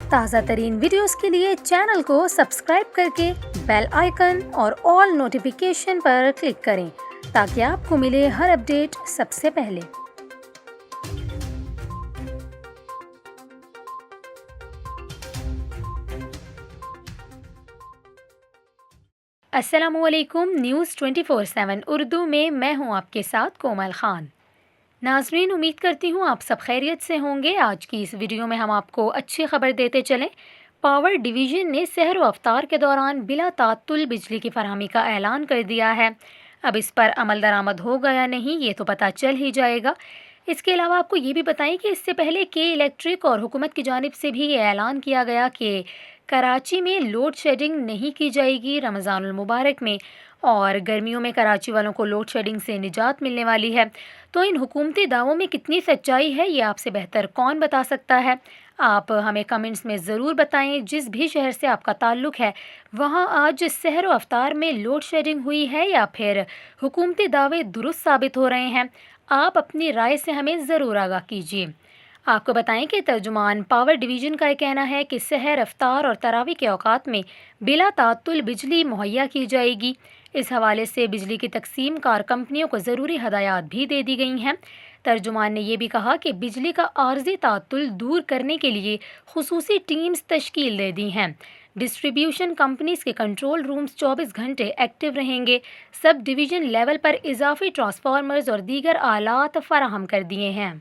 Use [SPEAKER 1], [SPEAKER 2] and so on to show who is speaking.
[SPEAKER 1] تازہ ترین ویڈیوز کے لیے چینل کو سبسکرائب کر کے بیل آئیکن اور آل نوٹیفیکیشن پر کلک کریں تاکہ آپ کو ملے ہر اپڈیٹ سب سے پہلے۔ السلام علیکم، نیوز 24/7 اردو میں ہوں آپ کے ساتھ کومل خان۔ ناظرین، امید کرتی ہوں آپ سب خیریت سے ہوں گے۔ آج کی اس ویڈیو میں ہم آپ کو اچھی خبر دیتے چلیں۔ پاور ڈویژن نے سحر و افطار کے دوران بلا تعطل بجلی کی فراہمی کا اعلان کر دیا ہے۔ اب اس پر عمل درآمد ہوگا یا نہیں، یہ تو پتہ چل ہی جائے گا۔ اس کے علاوہ آپ کو یہ بھی بتائیں کہ اس سے پہلے کے الیکٹرک اور حکومت کی جانب سے بھی یہ اعلان کیا گیا کہ کراچی میں لوڈ شیڈنگ نہیں کی جائے گی رمضان المبارک میں، اور گرمیوں میں کراچی والوں کو لوڈ شیڈنگ سے نجات ملنے والی ہے۔ تو ان حکومتی دعووں میں کتنی سچائی ہے، یہ آپ سے بہتر کون بتا سکتا ہے؟ آپ ہمیں کمنٹس میں ضرور بتائیں۔ جس بھی شہر سے آپ کا تعلق ہے، وہاں آج سحر و افطار میں لوڈ شیڈنگ ہوئی ہے یا پھر حکومتی دعوے درست ثابت ہو رہے ہیں؟ آپ اپنی رائے سے ہمیں ضرور آگاہ کیجیے۔ آپ کو بتائیں کہ ترجمان پاور ڈویژن کا یہ کہنا ہے کہ سحر، افطار اور تراویح کے اوقات میں بلا تعطل بجلی مہیا کی جائے گی۔ اس حوالے سے بجلی کی تقسیم کار کمپنیوں کو ضروری ہدایات بھی دے دی گئی ہیں۔ ترجمان نے یہ بھی کہا کہ بجلی کا عارضی تعطل دور کرنے کے لیے خصوصی ٹیمز تشکیل دے دی ہیں۔ ڈسٹریبیوشن کمپنیز کے کنٹرول رومز 24 گھنٹے ایکٹیو رہیں گے۔ سب ڈویژن لیول پر اضافی ٹرانسفارمرز اور دیگر آلات فراہم کر دیے ہیں۔